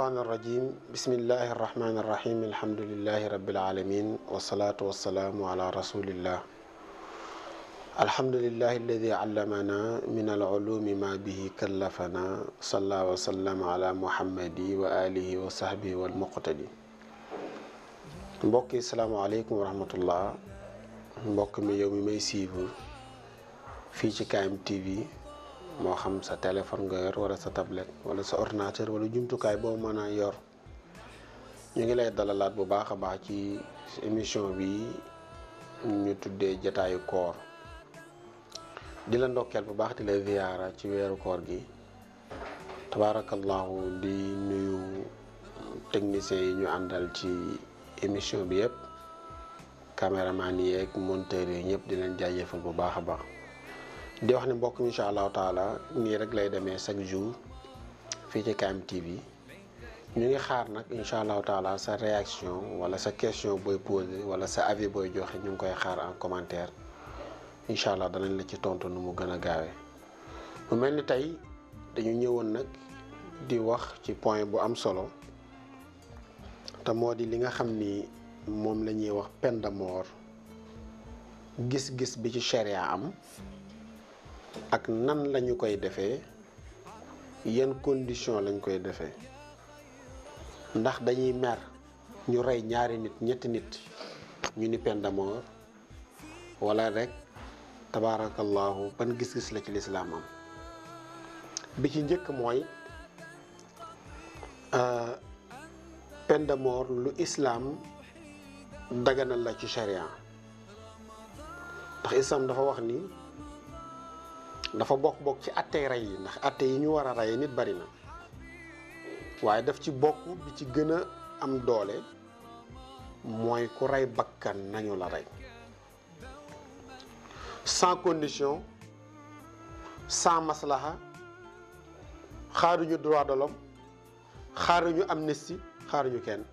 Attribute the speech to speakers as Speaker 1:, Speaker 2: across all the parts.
Speaker 1: الشيطان الرجيم بسم الله الرحمن الرحيم الحمد لله رب العالمين والصلاة والسلام على رسول الله الحمد لله الذي علمنا من العلوم ما به كلفنا صلى وسلم على محمد وآله وصحبه والمقتدي mbokk yi salaamaaleykum wa rahmatullah mbokk mi yow mi may suivre fii ci KM TV moo xam sa téléphone nga yor wala sa tablette wala sa ordinateur wala jumtukaay boo mën a yor ñu ngi lay dalalaat bu baax a baax ci émission bi ñu tuddee jataayu koor di la ndokkeel bu baax di la ziyaara ci weeru koor gi tabaarakallahu di nuyu techniciens yi ñu àndal ci émission bi yëpp caméraman yi ak monteur yi ñëpp di leen jaajëfal bu baax a baax di wax ne mbokk mi incha allahu taala nii rek lay demee chaque jour fii ci KM TV ñu ngi xaar nag incha allahu taala sa réaction wala sa question booy posé wala sa avis booy joxe ñu ngi koy xaar en commentaire incha allah danañ la ci tontu nu mu gën a gaawee. mu mel ni tey dañu ñëwoon nag di wax ci point bu am solo te moo di li nga xam ni moom la ñuy wax peine de mort gis-gis bi ci charia am ak nan lañu koy defee yan condition lañ koy defee ndax dañuy mer ñu rey ñaari nit ñetti nit ñu ni peine de mort wala rek tabaarakallahu ban gis-gis la ci lislaam am bi ci njëkk mooy peine de mort lu islaam daganal la ci sharia ndax islaam dafa wax ni dafa bokk ci attey rey yi ndax atte yi ñu war a rey nit bari na waaye daf ci bokk bi ci gën a am doole mooy ku rey bakkan nañu la rey sans condition sans maslaha xaaruñu droit de l'homme xaaruñu amnistie xaaruñu kenn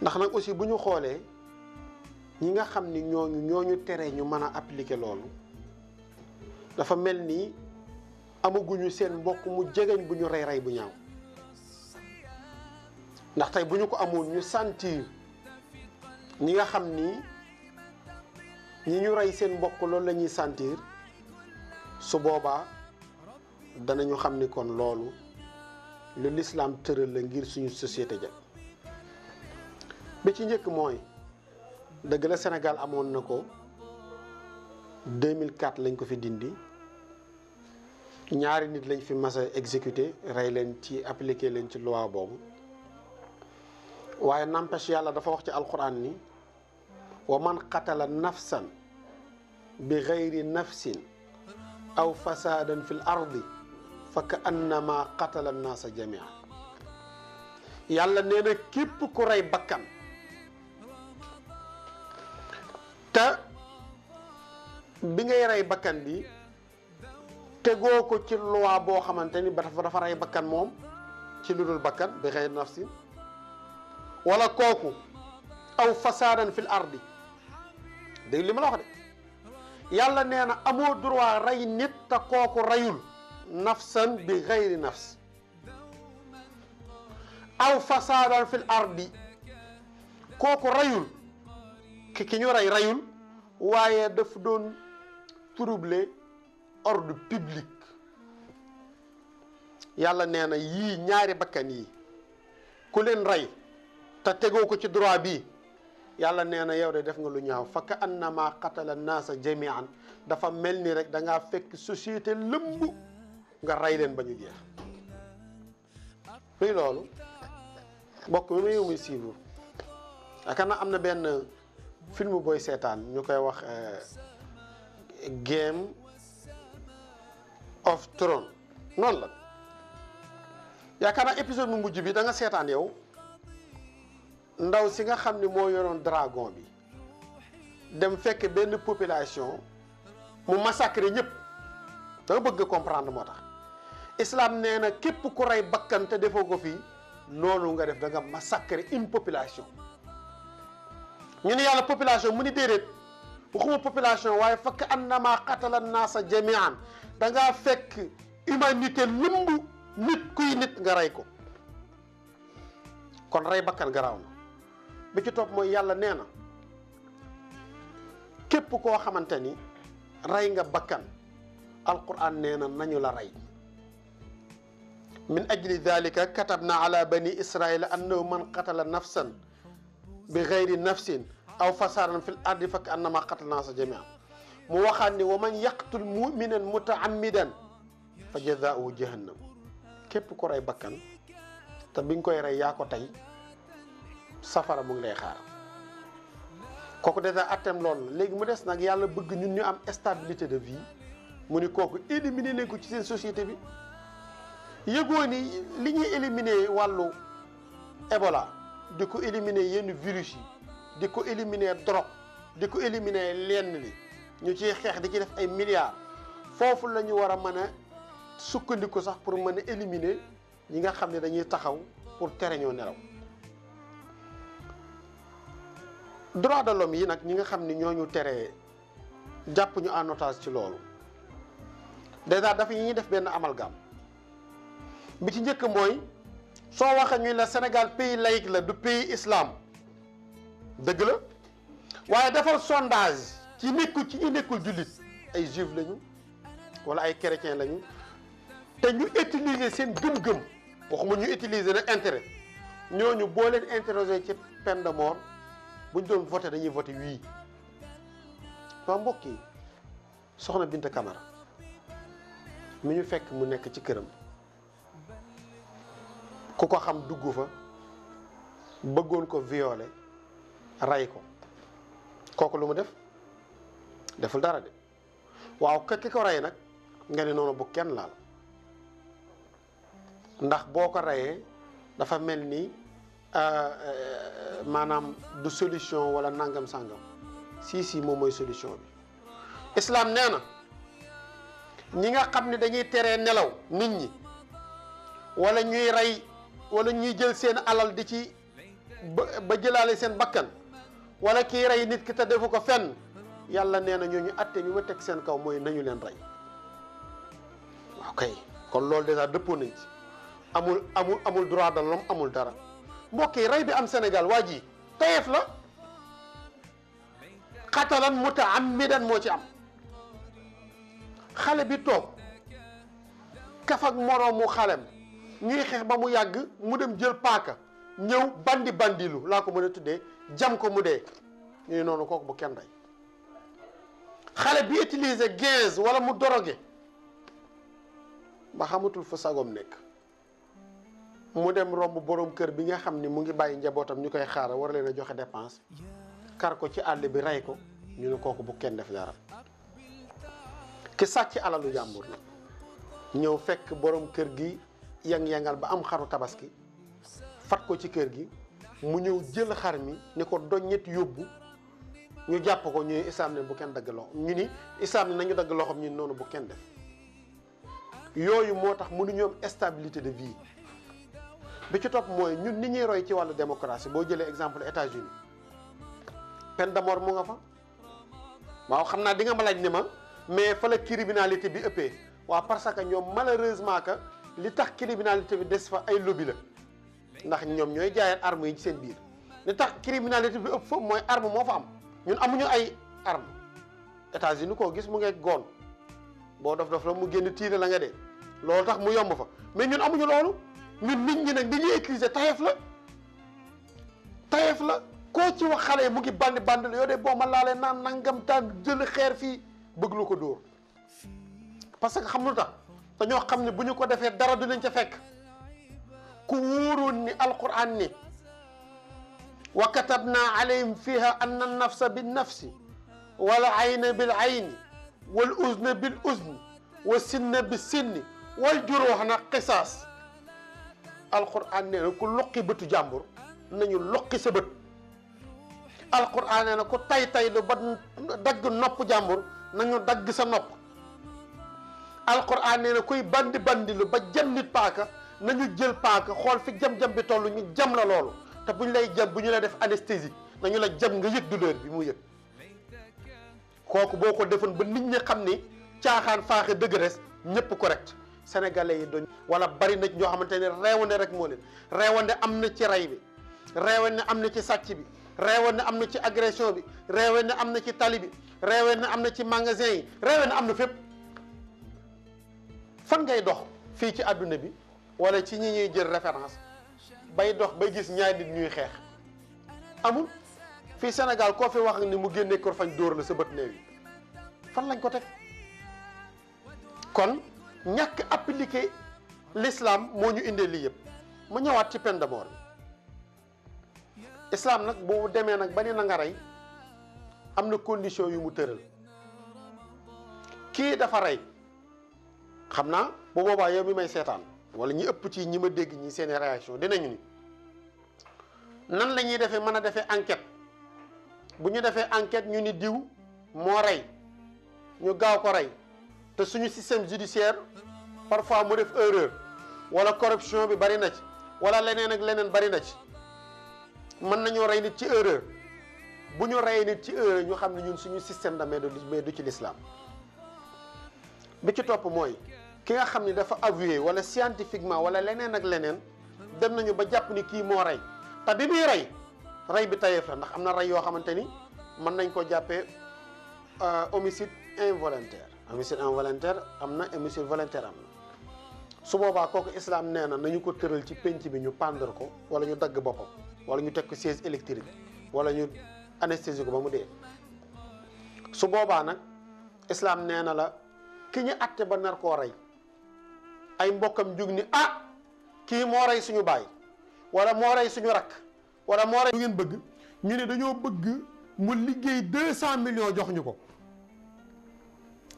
Speaker 1: ndax nag aussi bu ñu xoolee ñi nga xam ni ñooñu tere ñu mën a appliquer loolu dafa mel ni amaguñu seen mbokk mu jegeñ bu ñu rey bu ñaaw ndax tey bu ñu ko amoon ñu sentir ñi nga xam ni ñi ñu rey seen mbokk loolu la ñuy sentir su boobaa danañu xam ni kon loolu lu l'islam tëral la ngir suñu société ja bi ci njëkk mooy dëgg la Sénégal amoon na ko 2004 lañ ko fi dindi ñaari nit lañ fi mas a exécuté rey leen ci appliqué leen ci loi boobu waaye n'empêche yàlla dafa wax ci alquran ni wa man qatala nafsan bi gayri nafsin aw fasadan fil ardi fa ka annama qatala nnaasa jamia yàlla nee na képp ku rey bakkan te bi ngay rey bakkan bi tegoo ko ci loi boo xamante ni dafa rey bakkan moom ci lu dul bakkan bi xëy nafsin wala kooku aw fasaadan fil ardi dégg li ma la wax de yàlla nee na amoo droit rey nit te kooku reyul nafsan bi xëyri nafs aw fasaadan fil ardi kooku reyul ki ñu reyul waaye daf doon troubler ordre public yàlla nee na yii ñaari bakkan yi ku leen rey te tegoo ko ci droit bi yàlla nee na yow de def nga lu ñaaw fa ka annama qatala naasa jamian dafa mel ni rek da ngaa fekk société lëmb nga rey leen ba ñu jeex luy loolu mbokk mi ma yow muy suivre yaakaar naa am na benn film booy seetaan ñu koy wax Game of Thrones noonu la yaakaar naa épisode mu mujj bi da nga seetaan yow ndaw si nga xam ni moo yoroon dragon bi dem fekk benn population mu massacrer ñëpp da nga bëgg comprendre moo tax islam nee na képp ku rey bakkan te defoo ko fii loolu nga def da nga massacrer une population ñu ne yàlla population mu ni déedéet waxuma population waaye fakk annama qatala naasa jamian da ngaa fekk humanité lëmb nit kuy nit nga rey ko kon rey bakkan garaaw na bi ci topp mooy yàlla nee na képp koo xamante ni rey nga bakkan alquran nee na nañu la rey min ajli dalika katabna ala bani israila annahu man qatala nafsan bi gayri nafsin aw fasadan fil ardi fak annama qatal naasa jamian mu waxaat ni wa man yaqtul muminan mutaammidan fa jazaauhu jahannam képp ko rey bakkan te bi nga koy rey yaa ko tey safara mu ngi lay xaar kooku déjà attem loolu la léegi mu des nag yàlla bëgg ñun ñu am stabilité de vie mu ni kooku éliminer nañ ko ci seen société bi yëgoo ni li ñuy éliminer wàllu Ebola di ko éliminer yenn virus yi di ko éliminer drogue di ko éliminer lenn li ñu ciy xeex di ci def ay milliards foofu la ñu war a mën a sukkandiku sax pour mën a éliminer ñi nga xam ne dañuy taxaw pour tere ñoo nelaw droit de l'homme yi nag ñi nga xam ni ñooñu teree jàpp ñu en otage ci loolu déjà dafa ñuy def benn amalgame bi ci njëkk mooy soo waxee ñu la Sénégal pays laïque la du pays islam dëgg la waaye defal sondage ci nekkul ci ñu nekkul jullit ay juif lañu wala ay chrétien lañu te ñu utiliser seen gëm-gëm waxuma ñu utiliser na intérêt ñooñu boo leen interroger ci peine de mort buñ doon voté dañuy voté oui waa mbokk yi soxna Binta Camara mi ñu fekk mu nekk ci këram ku ko xam dugg fa bëggoon ko violer rey ko kooku lu mu def deful dara de waaw ki ko rey nag nga ne noonu bu kenn laal ndax boo ko reyee dafa mel ni maanaam du solution wala nangam sangam si moom mooy solution bi islam nee na ñi nga xam ne dañuy teree nelaw nit ñi wala ñuy rey wala ñuy jël seen alal di ci ba jëlaale seen bakkan wala kii rey nit ki te defu ko fenn yàlla nee na ñooñu atte bi ma teg seen kaw mooy nañu leen rey waaw kay kon loolu déjà dëppoo nañ ci amul droit de l'homme amul dara mbokk yi rey bi am Sénégal waa ji tayeef la xatalan mutaammidan moo ci am xale bi toog kaf ak moroomu xalem ñuy xeex ba mu yàgg mu dem jël paaka ñëw bandilu laa ko mën a tuddee jam ko mu dee ñu noonu kooku bu kenn rey xale bi utiliser gaz wala mu drogué ba xamatul fa sagom nekk mu dem romb borom kër bi nga xam ni mu ngi bàyyi njabootam ñu koy xaaral war leen a joxe dépense kar ko ci àll bi rey ko ñu ne kooku bu kenn def dara ki sàcc alalu jàmbur la ñëw fekk borom kër gi yang-yangal ba am xaru tabaski fat ko ci kër gi mu ñëw jël xar mi ni ko doññet yóbbu ñu jàpp ko ñu islam ne bu kenn dagg loxo ñu ni islam ne nañu dagg loxom ñu noonu bu kenn def yooyu moo tax mënuñu am stabilité de vie bi ci topp mooy ñun ni ñuy roy ci wàllu démocratie boo jëlee exemple États-Unis peine de mort mu nga fa waaw xam naa di nga ma laaj ni ma mais fa la criminalité bi ëppee waaw parce que ñoom malheureusement que li tax criminalité bi des fa ay lobby la ndax ñoom ñooy jaayal armes yi ci seen biir li tax criminalité bi ëpp fa mooy arme moo fa am ñun amuñu ay arme États-Unis koo gis mu ngi goon boo dof la mu génn tiire la nga dee loolu tax mu yomb fa mais ñun amuñu loolu ñun nit ñi nag dañuy utiliser tayeef la koo ci wax xale yi mu ngi bandi la yoo de boo ma laalee naan nangam taan jël xeer fii bëgg lu ko dóor parce que xam lu tax dañoo xam ne bu ñu ko defee dara du leen ca fekk ku wóoroon ni alquran ni wa katabna alayhim fiha anna nafsa bin nafsi wal ayna bil ayni wal uzna bil uzni wa sinna bis sinni wal juruha na qisaas alquran nee na ku luqi bëtu jàmbur nañu luqi sa bët alquran nee na ku tay lu ba dagg nopp jàmbur nañu dagg sa nopp alquran nee na kuy bandi lu ba jam nit paaka nañu jël paaka xool fi jam-jam bi toll ñu jam la loolu te bu ñu lay jam bu ñu lay def anesthésie nañu la jam nga yëg douleur bi mu yëg kooku boo ko defoon ba nit ñi xam ni caaxaan faaxe dëgg res ñëpp correct sénégalais yi doñ wala bari na ñoo xamante ne reewande rek moo leen reewande am na ci rey bi reewen ne am na ci sàcc bi, reewen ne am na ci agression bi, reewen ne am na ci tali bi, reewen ne am na ci magasin yi, reewen ne am na fépp. fan ngay dox fii ci àdduna bi wala ci ñi ñuy jël référence bay dox bay gis ñaari nit ñuy xeex? amul. fii Sénégal koo fi wax ni mu génnee kor fañ dóor la sa bët néew yi fan lañ ko teg? kon ñàkk appliqué l'islam moo ñu indee lii yëpp. ma ñëwaat ci peine de mort bi. islam nag boo demee nag ba ni na nga rey am na condition yu mu tëral. kii dafa rey, xam naa bu boobaa yow mi may seetaan wala ñi ëpp ci ñi ma dégg ñi seeni réaction dinañu ni nan la ñuy defee mën a defee enquête. bu ñu defee enquête ñu ni diw moo rey, ñu gaaw ko rey, te suñu système judiciaire parfois mu def erreur wala corruption bi bari na ci wala leneen ak leneen bari na ci, mën nañoo rey nit ci erreur. bu ñu reyee nit ci erreur ñu xam ne ñun suñu système da mais du ci l'islam. bi ci topp mooy ki nga xam ni dafa avoué wala scientifiquement wala leneen ak leneen dem nañu ba jàpp ni kii moo rey, te bi muy rey bi tayeef la, ndax am na rey yoo xamante ni mën nañ ko jàppee homicide involontaire. homicide involontaire am na, homicide volontaire am na. su boobaa kooku islam nee na nañu ko tëral ci penc bi ñu pendre ko wala ñu dagg boppam wala ñu teg ko siège électrique wala ñu anesthésie ko ba mu dee. su boobaa nag islam nee na la ki ñu atte ba nar koo rey ay mbokkam jug ni ah kii moo rey suñu baay wala moo rey suñu rakk wala moo rey. lu ngeen bëgg ñu ne dañoo bëgg mu liggéey 200 millions jox ñu ko.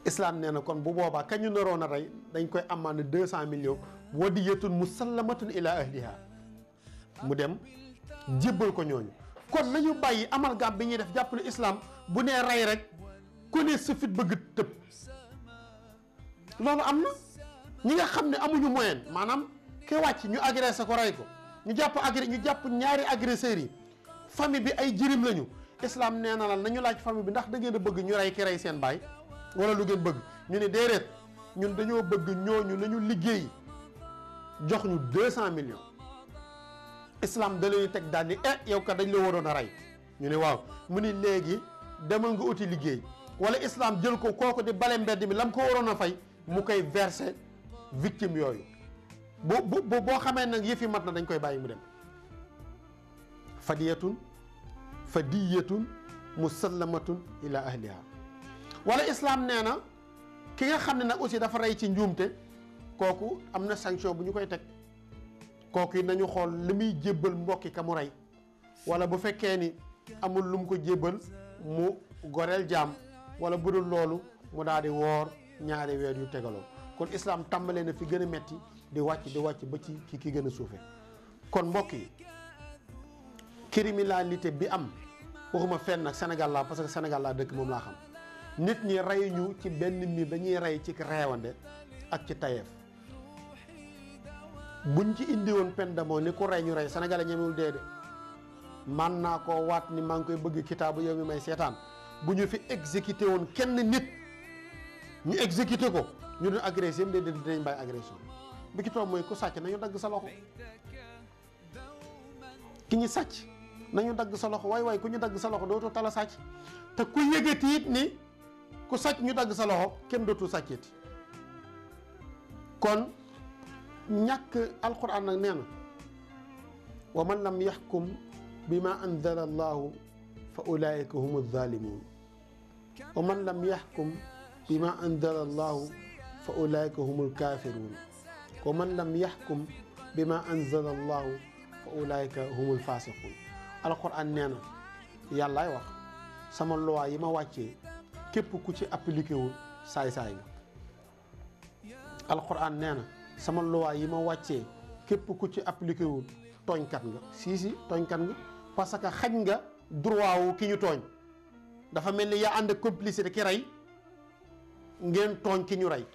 Speaker 1: islam nee na kon bu boobaa kañ ñu naroon a rey dañ koy amande 200 millions wadiyatun musallamatun ila ahliha, mu dem jébbal ko ñooñu. kon nañu bàyyi amalgame bi ñuy def jàpp ne islam bu nee rey rek ku ne sa fit bëgg tëb. loolu am na ñi nga xam ne amuñu moyen, maanaam ke wàcc ñu agressé ko rey ko, ñu jàpp ñaari agresseurs yi, famille bi ay jirim lañu. islam nee na la nañu laaj famille bi ndax da ngeen a bëgg ñu rey ki rey seen baay wala lu ngeen bëgg. ñu ne déedéet ñun dañoo bëgg ñooñu nañu liggéey jox ñu 200 millions. islam da leen teg daal ni yow kat dañ la waroon a rey. ñu ne waaw, mu ni léegi demal nga uti liggéey. wala islam jël ko kooku di bale mbedd mi lam ko waroon a fay mu koy verser victime yooyu. boo xamee nag yëf yi mat na dañ koy bàyyi mu dem. fadiyatun musallamatun ila ahliha. wala islam nee na ki nga xam ne nag aussi dafa rey ci njuumte kooku am na sanction bu ñu koy teg. kooku yi nañu xool li muy jébbal mbokki ka mu rey, wala bu fekkee ni amul lu mu ko jébbal mu goreel jaam, wala bu dul loolu mu daal di woor ñaari weer yu tegaloo. kon islam tàmbalee na fi gën a metti di wàcc ba ci ki gën a suufe. kon mbokk yi criminalité bi am waxuma fenn nag Sénégal laa, parce que Sénégal laa dëkk moom laa xam. nit ñi rey ñu ci benn mbir, dañuy rey ci reewande ak ci tayeef. buñ ci indi woon peine de mort ni ku rey ñu rey, Sénégalais ñemewul dee de. man naa koo waat ni maa ngi koy bëgg kitaabu yow mi may seetaan, bu ñu fi exécuté woon kenn nit ñu exécuté ko ñu doon agressé de dinañ bàyyi agression. bi ki toog mooy ku sàcc nañu dagg sa loxo. ki ñu sàcc nañu dagg sa loxo, waay ku ñu dagg sa loxo dootoo tala sàcc. te ku yëgati it ni ku sàcc ñu dagg sa loxo kenn dootul sàcceti. kon ñàkk alquran nag nee na wa man lam yaxkum bima anzala allahu fa ulaika humu zalimun. wa man lam yaxkum bima anzala allahu fa ulaika humul kafirun. wa man lam yaxkum bima anzala allahu fa ulaika humul fasiqun. alquran nee na yàllaay wax sama loi yi ma wàccee képp ku ci appliqué wul saay-saay nga. alquran nee na sama loi yi ma wàccee képp ku ci appliqué wul tooñkat nga. si tooñkat nga, parce que xañ nga droit wu ki ñu tooñ. dafa mel ni yaa ànd ak complicité ki rey ngeen tooñ ki ñu rey.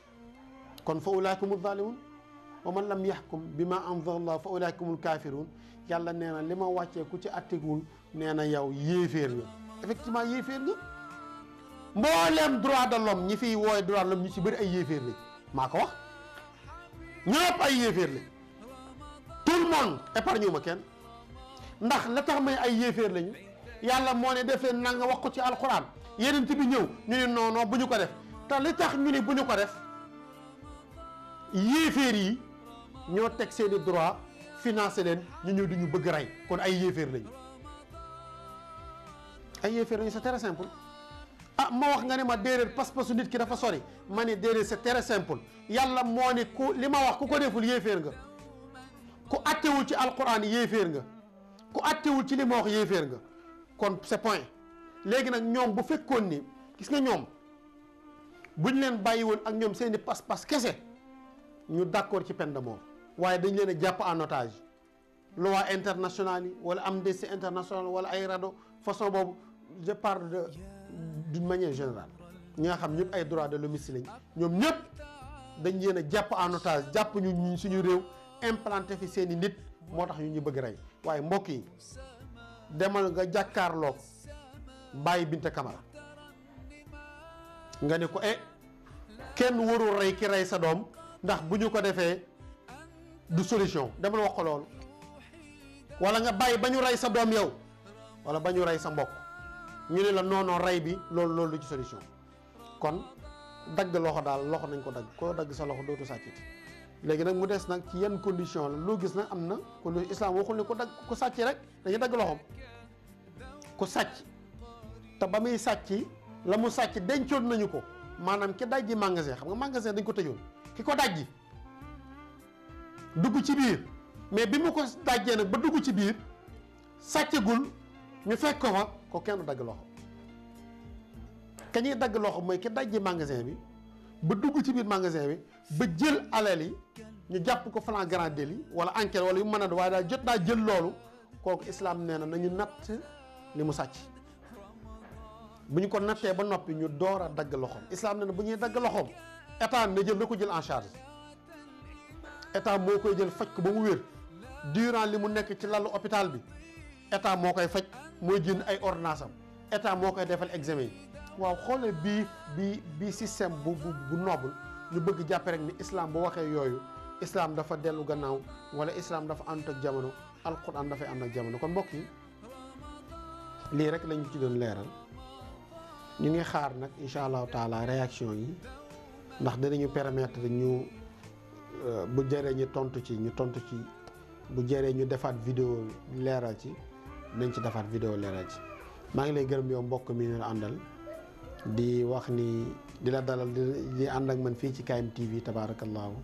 Speaker 1: kon fa ulaika humu zalimun. wa man lam yaxkum bima anzala allah fa ulaika humul kafirun. yàlla nee na li ma wàccee ku ci attiguwul nee na yow yéeféer nga. effectivement yéeféer nga. mbooleem droit de l'homme ñi fiy wooye droit de l'homme ñu ci bëri ay yéeféer lañ, maa ko wax. ñëpp ay yéeféer lañ, tout le monde épargne ma kenn.
Speaker 2: ndax la tax may ay yéeféer lañu yàlla moo ne def leen nanga wax ko ci alquran yeneen bi ñëw ñu ne non non bu ñu ko def te li tax ñu ne bu ñu ko def yéeféer yi ñoo teg seeni droit financé leen ñu ñëw di ñu bëgg rey kon ay yéeféer lañu ay yéeféer lañu c'est très simple. ah ma wax nga ne ma déedéet pas-pasu nit ki dafa sori ma ne déedéet c'est très simple yàlla moo ne ku li ma wax ku ko deful yéeféer nga ku attewul ci alquran yéeféer nga ku attewul ci li ma wax yéeféer nga kon c'est point léegi nag ñoom bu fekkoon ni gis nga ñoom buñ leen bàyyi woon ak ñoom seeni pas-pas kese ñu d'accord ci peine de mort waaye dañ leen a jàpp en otage loi internationale yi wala Amnesty International wala ay rado façon boobu je parle de d'une manière générale ñi nga xam ñëpp ay droits de l'homme lañ ñoom ñëpp dañ leen a jàpp en otage jàpp ñu suñu réew implanté fi seeni nit moo tax ñu bëgg rey waaye mbokk yi demal nga jàkkaarloog Baye Binta Camara nga ne ko kenn warul rey ki rey sa doom ndax bu ñu ko defee du solution demal wax ko loolu wala nga bàyyi ba ñu rey sa doom yow wala ba ñu rey sa mbokk ñu ne la non rey bi loolu du ci solution kon dagg loxo daal loxo nañ ko dagg koo dagg sa loxo dootu sàccati léegi nag mu des nag ci yenn condition la loo gis nag am na condition islam waxul ne ko dagg ku sàcc rek dañuy dagg loxoom ku sàcc te ba muy sàcc la mu sàcc dencoon nañu ko maanaam ki dajji magasin xam nga magasin dañ ko tëjoon ki ko dajji dugg ci biir mais bi mu ko dajjee nag ba dugg ci biir sàccagul ñu fekk ko fa ko kenn dagg loxo ka ñuy dagg loxo mooy ki dajji magasin bi ba dugg ci biir magasin bi ba jël alal yi ñu jàpp ko flagrant délit wala enquête wala yu mën a waaye daal jot naa jël loolu kooku islam nee na nañu natt li mu sàcc bu ñu ko nattee ba noppi ñu door a dagg loxoom islam nee na bu ñuy dagg loxoom état na ko jël en charge état moo koy jël faj ko ba mu wér durant li mu nekk ci lalu hôpital bi état moo koy faj mooy jënd ay ordonnance am état moo koy defal examen yi waaw xoole bii système bu noble ñu bëgg jàppe rek ni islam bu waxee yooyu islam dafa dellu gannaaw wala islam dafa ànd ak jamono alquran dafay ànd ak jamono kon mbokk yi lii rek lañu ci doon leeral ñu ngi xaar nag incha allahu taala réaction yi ndax dinañu permettre ñu bu jëree ñu tontu ci bu jëree ñu defaat vidéo leeral ci nañ ci defaat vidéo leeral ci maa ngi lay gërëm yow mbokk mi ñu àndal di wax ni di la dalal di ànd ak man fii ci KM TV tabaarakallaahu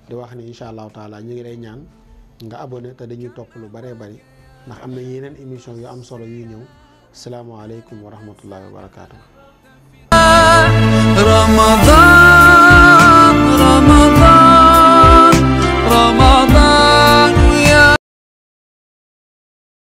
Speaker 2: di wax ni incha allahu taala ñu ngi lay ñaan nga abonné te dañuy topp lu bëree bëri ndax am na yeneen émission yu am solo yuy ñëw salaamaaleykum wa rahmatullahi wa barakaatu.